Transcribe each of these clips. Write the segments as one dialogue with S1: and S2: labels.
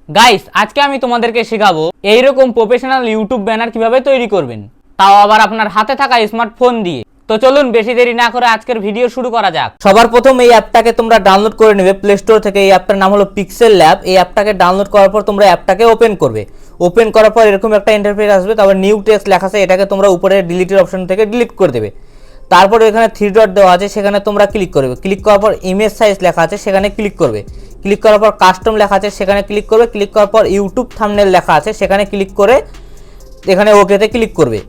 S1: Guys আজকে আমি তোমাদেরকে শেখাবো এইরকম প্রফেশনাল ইউটিউব ব্যানার কিভাবে তৈরি করবেন, তাও আবার আপনার হাতে থাকা স্মার্টফোন দিয়ে। তো চলুন বেশি দেরি না করে আজকের ভিডিও শুরু করা যাক। সবার প্রথম এই অ্যাপটাকে তোমরা ডাউনলোড করে নেবে প্লে স্টোর থেকে। এই অ্যাপটার নাম হলো পিক্সেল ল্যাব। এই অ্যাপটাকে ডাউনলোড করার পর তোমরা অ্যাপটাকে ওপেন করবে। ওপেন করার পর এরকম একটা ইন্টারফেস আসবে, তারপর নিউ টেক্সট লেখা আছে, এটাকে তোমরা উপরে ডিলিটের অপশন থেকে ডিলিট করে দেবে। তারপর এখানে থ্রি ডট দেওয়া আছে, সেখানে তোমরা ক্লিক করবে। ক্লিক করার পর ইমেজ সাইজ লেখা আছে, সেখানে ক্লিক করবে। ক্লিক করার পর কাস্টম লেখা আছে, সেখানে ক্লিক করবে। ক্লিক করার পর ইউটিউব থাম্বনেল লেখা আছে, সেখানে ক্লিক করে এখানে ওকেতে ক্লিক করবে।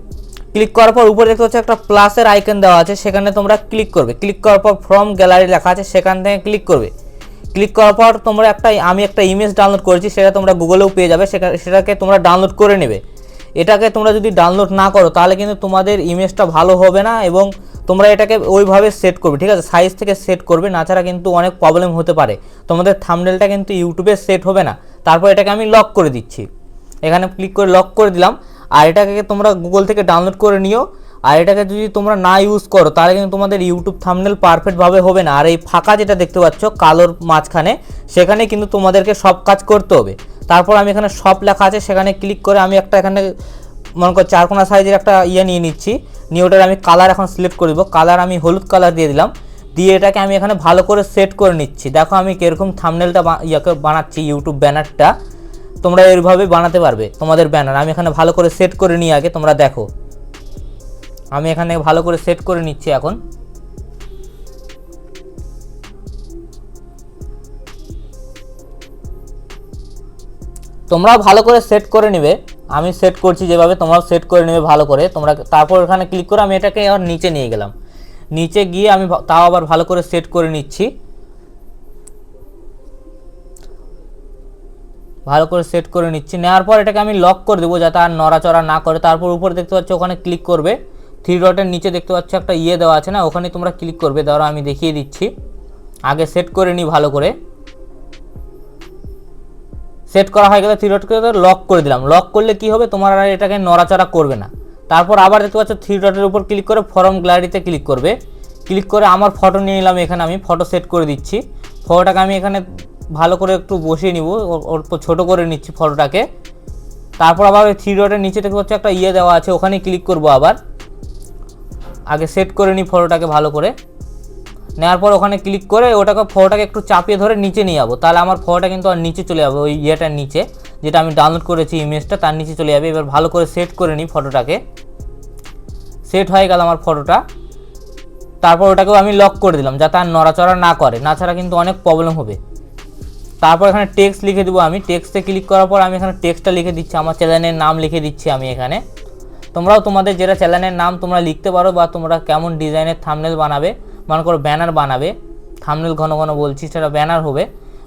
S1: ক্লিক করার পর উপরে দেখতে হচ্ছে একটা প্লাসের আইকন দেওয়া আছে, সেখানে তোমরা ক্লিক করবে। ক্লিক করার পর ফ্রম গ্যালারি লেখা আছে, সেখান থেকে ক্লিক করবে। ক্লিক করার পর তোমরা আমি একটা ইমেজ ডাউনলোড করেছি, সেটা তোমরা গুগলেও পেয়ে যাবে, সেটাকে তোমরা ডাউনলোড করে নেবে। এটাকে তোমরা যদি ডাউনলোড না করো তাহলে কিন্তু তোমাদের ইমেজটা ভালো হবে না, এবং তোমরা এটাকে ওইভাবে সেট করবে, ঠিক আছে? সাইজ থেকে সেট করবে, না ছাড়া কিন্তু অনেক প্রবলেম হতে পারে। তোমাদের থাম্বনেলটা কিন্তু ইউটিউবে সেট হবে না। তারপর এটাকে আমি লক করে দিচ্ছি, এখানে ক্লিক করে লক করে দিলাম। আর এটাকে তোমরা গুগল থেকে ডাউনলোড করে নিও। আর এটাকে যদি তোমরা না ইউজ করো তাহলে কিন্তু তোমাদের ইউটিউব থাম্বনেল পারফেক্টভাবে হবে না। আর এই ফাঁকা যেটা দেখতে পাচ্ছ কালোর মাঝখানে, সেখানে কিন্তু তোমাদেরকে সব কাজ করতে হবে। তারপর আমি এখানে সব লেখা আছে, সেখানে ক্লিক করে আমি একটা এখানে মনে করো চারকোনা সাইজের একটা নিয়ে নিচ্ছি। নিয়ে ওটার আমি কালার এখন সিলেক্ট করে দেবো। কালার আমি হলুদ কালার দিয়ে দিলাম। দিয়ে এটাকে আমি এখানে ভালো করে সেট করে নিচ্ছি। দেখো আমি কীরকম থাম্বনেলটা বানাচ্ছি, ইউটিউব ব্যানারটা তোমরা এইভাবে বানাতে পারবে তোমাদের ব্যানার। আমি এখানে ভালো করে সেট করে নিই আগে, তোমরা দেখো আমি এখানে ভালো করে সেট করে নিচ্ছি এখন। তোমরাও ভালো করে সেট করে নেবে, আমি সেট করছি যেভাবে তোমরাও সেট করে নেবে ভালো করে তোমরা। তারপর এখানে ক্লিক করে আমি এটাকে আবার নিচে নিয়ে গেলাম। নিচে গিয়ে আমি তাও আবার ভালো করে সেট করে নিচ্ছি, ভালো করে সেট করে নিচ্ছি। নেওয়ার পর এটাকে আমি লক করে দেবো যাতে আর নড়াচড়া না করে। তারপর উপরে দেখতে পাচ্ছ ওখানে ক্লিক করবে, থ্রি ডটের নিচে দেখতে পাচ্ছ একটা দেওয়া আছে না, ওখানে তোমরা ক্লিক করবে। ধরো আমি দেখিয়ে দিচ্ছি, আগে সেট করে নিই ভালো করে। সেট করা হয়ে গেলে থ্রি ডটকে লক করে দিলাম। লক করলে কি হবে, তোমার আর এটাকে নড়াচড়া করবে না। তারপর আবার দেখতে পাচ্ছ থ্রি ডটের উপর ক্লিক করে ফরম গ্যালারিতে ক্লিক করবে। ক্লিক করে আমার ফটো নিয়ে নিলাম, এখানে আমি ফটো সেট করে দিচ্ছি। ফটোটাকে আমি এখানে ভালো করে একটু বসিয়ে নিব, অল্প ছোটো করে নিচ্ছি ফটোটাকে। তারপর আবার ওই থ্রি ডটের নিচে দেখতে পাচ্ছ একটা দেওয়া আছে, ওখানে ক্লিক করব। আবার আগে সেট করে নিই ফটোটাকে ভালো করে। নেওয়ার পর ওখানে ক্লিক করে ফটোটাকে একটু চাপিয়ে ধরে নিচে নিয়ে যাবো, তাহলে আমার ফটোটা কিন্তু আর নিচে চলে যাবে। ওই ইয়েটার নিচে যেটা আমি ডাউনলোড করেছি ইমেজটা, তার নিচে চলে যাবে। এবার ভালো করে সেট করে নিই ফটোটাকে। সেট হয়ে গেল আমার ফটোটা। তারপর ওটাকেও আমি লক করে দিলাম যাতে আর নড়াচড়া না করে, না ছাড়া কিন্তু অনেক প্রবলেম হবে। তারপর এখানে টেক্সট লিখে দেবো আমি। টেক্সটে ক্লিক করার পর আমি এখানে টেক্সটটা লিখে দিচ্ছি, আমার চ্যানেলের নাম লিখে দিচ্ছি আমি এখানে। তোমরাও তোমাদের যেটা চ্যানেলের নাম তোমরা লিখতে পারো, বা তোমরা কেমন ডিজাইনের থাম্বনেল বানাবে, মনে করো ব্যানার বানাবে, থাম্বনেল ঘন ঘন বলছি, সেটা ব্যানার হবে,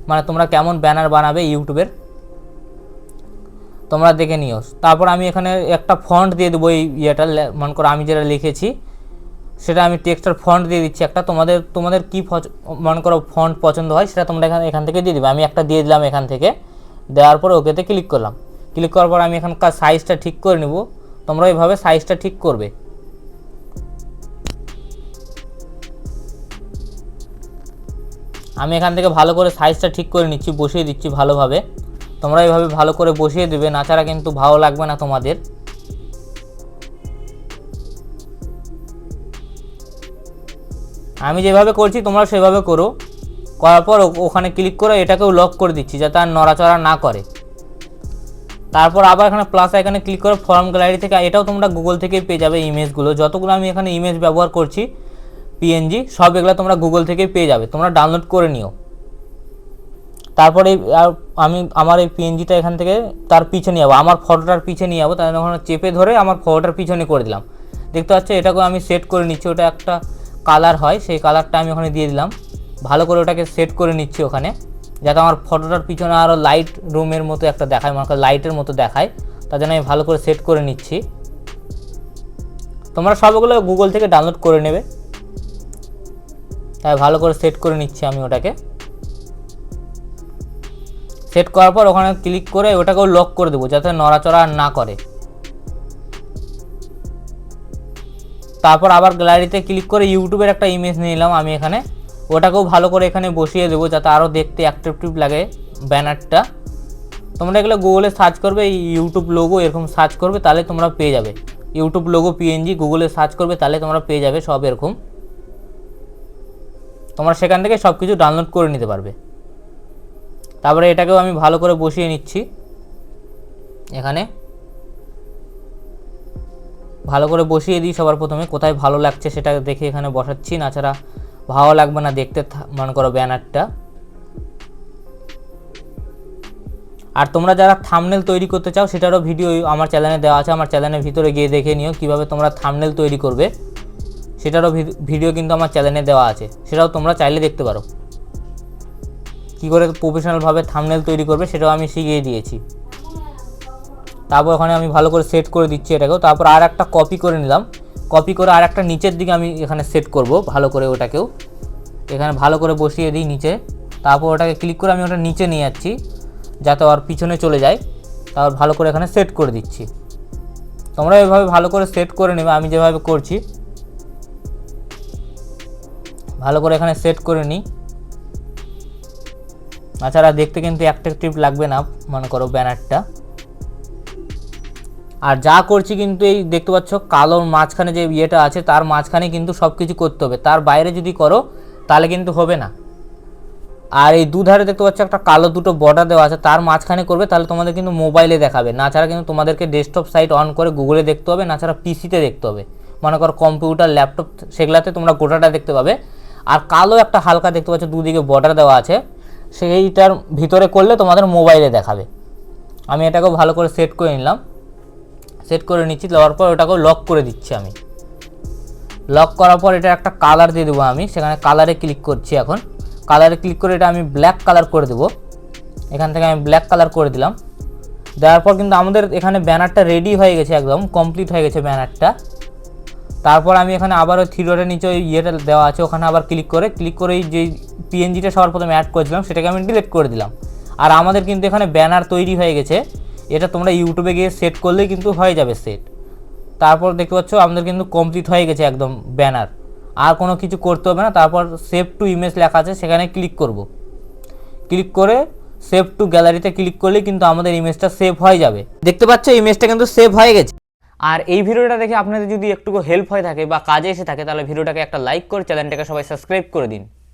S1: মানে তোমরা কেমন ব্যানার বানাবে ইউটিউবের তোমরা দেখে নিও। তারপর আমি এখানে একটা ফন্ট দিয়ে দেবো, এই মনে করো আমি যেটা লিখেছি সেটা আমি টেক্সটের ফন্ট দিয়ে দিচ্ছি একটা। তোমাদের কি মনে করো ফন্ট পছন্দ হয় সেটা তোমরা এখান থেকে দিয়ে দিবে। আমি একটা দিয়ে দিলাম এখান থেকে। দেওয়ার পর ওকেতে ক্লিক করলাম। ক্লিক করার পর আমি এখানকার সাইজটা ঠিক করে নেব। তোমরা এইভাবে সাইজটা ঠিক করবে। আমি এখান থেকে ভালো করে সাইজটা ঠিক করে নিচ্ছি, বসিয়ে দিচ্ছি ভালোভাবে। তোমরা এইভাবে ভালো করে বসিয়ে দেবে, না ছাড়া কিন্তু ভালো লাগবে না তোমাদের। আমি যেভাবে করছি তোমরা সেভাবে করো। করার পর ওখানে ক্লিক করে এটাকেও লক করে দিচ্ছি যাতে আর নড়াচড়া না করে। তারপর আবার এখানে প্লাস আইকনে ক্লিক করে ফর্ম গ্যালারি থেকে, এটাও তোমরা গুগল থেকেই পেয়ে যাবে ইমেজগুলো। যতগুলো আমি এখানে ইমেজ ব্যবহার করছি পিএনজি, সব এগুলো তোমরা গুগল থেকেই পেয়ে যাবে, তোমরা ডাউনলোড করে নিও। তারপরে আমি আমার এই পিএনজিটা এখান থেকে তার পিছনে যাবো, আমার ফটোটার পিছনে নিয়ে যাবো। তাহলে ওখানে চেপে ধরে আমার ফটোটার পিছনে করে দিলাম। দেখতে পাচ্ছ এটাকেও আমি সেট করে নিচ্ছি। ওটা একটা কালার হয়, সেই কালারটা আমি ওখানে দিয়ে দিলাম। ভালো করে ওটাকে সেট করে নিচ্ছি ওখানে, যাতে আমার ফটোটার পিছনে আরও লাইট রুমের মতো একটা দেখায়, মনে করো লাইটের মতো দেখায়। তার জন্য আমি ভালো করে সেট করে নিচ্ছি। তোমরা সবগুলো গুগল থেকে ডাউনলোড করে নেবে। তাই ভালো করে সেট করে নিচ্ছি আমি ওটাকে। সেট করার পর ওখানে ক্লিক করে ওটাকেও লক করে দেবো যাতে নড়াচড়া না করে। তারপর আবার গ্যালারিতে ক্লিক করে ইউটিউবের একটা ইমেজ নিয়ে নিলাম আমি এখানে। ওটাকেও ভালো করে এখানে বসিয়ে দেবো যাতে আরও দেখতে অ্যাট্রাকটিভ লাগে ব্যানারটা। তোমরা এগুলো গুগলে সার্চ করবে, ইউটিউব লোগো এরকম সার্চ করবে, তাহলে তোমরা পেয়ে যাবে। ইউটিউব লোগো পিএনজি গুগলে সার্চ করবে, তাহলে তোমরা পেয়ে যাবে সব এরকম। তোমরা সেখান থেকে সব কিছু ডাউনলোড করে নিতে পারবে। তারপরে এটাকেও আমি ভালো করে বসিয়ে নিচ্ছি। এখানে ভালো করে বসিয়ে দিই সবার প্রথমে, কোথায় ভালো লাগছে সেটা দেখে এখানে বসাচ্ছি, না ছাড়া ভালো লাগবে না দেখতে মনে করো ব্যানারটা। আর তোমরা যারা থাম্বনেল তৈরি করতে চাও সেটারও ভিডিও আমার চ্যানেলে দেওয়া আছে, আমার চ্যানেলের ভিতরে গিয়ে দেখে নিও কীভাবে তোমরা থাম্বনেল তৈরি করবে, সেটারও ভিডিও কিন্তু আমার চ্যানেলে দেওয়া আছে, সেটাও তোমরা চাইলে দেখতে পারো। কী করে প্রফেশনালভাবে থাম্বনেল তৈরি করবে সেটাও আমি শিখিয়ে দিয়েছি। তারপর ওখানে আমি ভালো করে সেট করে দিচ্ছি এটাকেও। তারপর আর একটা কপি করে নিলাম, কপি করে আর একটা নিচের দিকে আমি এখানে সেট করব ভালো করে, ওটাকেও এখানে ভালো করে বসিয়ে দিই নিচে। তারপর ওটাকে ক্লিক করে আমি ওটা নিচে নিয়ে যাচ্ছি যাতে ওর পিছনে চলে যায়। তারপর ভালো করে এখানে সেট করে দিচ্ছি। তোমরা এভাবে ভালো করে সেট করে নেবে, আমি যেভাবে করছি ভালো করে এখানে সেট করে নিই। তাছাড়া দেখতে কিন্তু অ্যাট্রাকটিভ লাগবে না মনে করো ব্যানারটা। আর যা করছি কিন্তু এই দেখতে পাচ্ছ কালোর মাঝখানে যে ইয়েটা আছে তার মাঝখানে কিন্তু সব কিছু করতে হবে, তার বাইরে যদি করো তাহলে কিন্তু হবে না। আর এই দুধারে দেখতে পাচ্ছ একটা কালো দুটো বর্ডার দেওয়া আছে, তার মাঝখানে করবে, তাহলে তোমাদের কিন্তু মোবাইলে দেখাবে। না ছাড়া কিন্তু তোমাদেরকে ডেস্কটপ সাইট অন করে গুগলে দেখতে হবে, না ছাড়া পিসিতে দেখতে হবে। মনে করো কম্পিউটার ল্যাপটপ সেগুলাতে তোমরা গোটাটা দেখতে পাবে। আর কালো একটা হালকা দেখতে পাচ্ছ দুদিকে বর্ডার দেওয়া আছে, সেইটার ভিতরে করলে তোমাদের মোবাইলে দেখাবে। আমি এটাকেও ভালো করে সেট করে নিলাম, সেট করে নিচ্ছি। দেওয়ার পর ওটাকেও লক করে দিচ্ছি আমি। লক করার পর এটা একটা কালার দিয়ে দেবো আমি, সেখানে কালারে ক্লিক করছি। এখন কালারে ক্লিক করে এটা আমি ব্ল্যাক কালার করে দেবো। এখান থেকে আমি ব্ল্যাক কালার করে দিলাম। দেওয়ার পর কিন্তু আমাদের এখানে ব্যানারটা রেডি হয়ে গেছে, একদম কমপ্লিট হয়ে গেছে ব্যানারটা। তারপর আমি এখানে আবার ওই থ্রি ডটের নিচে ওই ইয়েটা দেওয়া আছে ওখানে আবার ক্লিক করে এই যে পিএনজিটা সবার প্রথমে অ্যাড করেছিলাম সেটাকে আমি ডিলিট করে দিলাম। আর আমাদের কিন্তু এখানে ব্যানার তৈরি হয়ে গেছে। এটা তোমরা ইউটিউবে গিয়ে সেট করলেই কিন্তু হয়ে যাবে সেট। তারপর দেখতে পাচ্ছ আমাদের কিন্তু কমপ্লিট হয়ে গেছে একদম ব্যানার, আর কোনো কিছু করতে হবে না। তারপর সেভ টু ইমেজ লেখা আছে সেখানে ক্লিক করব, ক্লিক করে সেভ টু গ্যালারিতে ক্লিক করলেই কিন্তু আমাদের ইমেজটা সেভ হয়ে যাবে। দেখতে পাচ্ছ ইমেজটা কিন্তু সেভ হয়ে গেছে। আর এই ভিডিওটা দেখে আপনাদের যদি একটু হেল্প হয়ে থাকে বা কাজে এসে থাকে তাহলে ভিডিওটাকে একটা লাইক করে চ্যানেলটাকে সবাই সাবস্ক্রাইব করে দিন।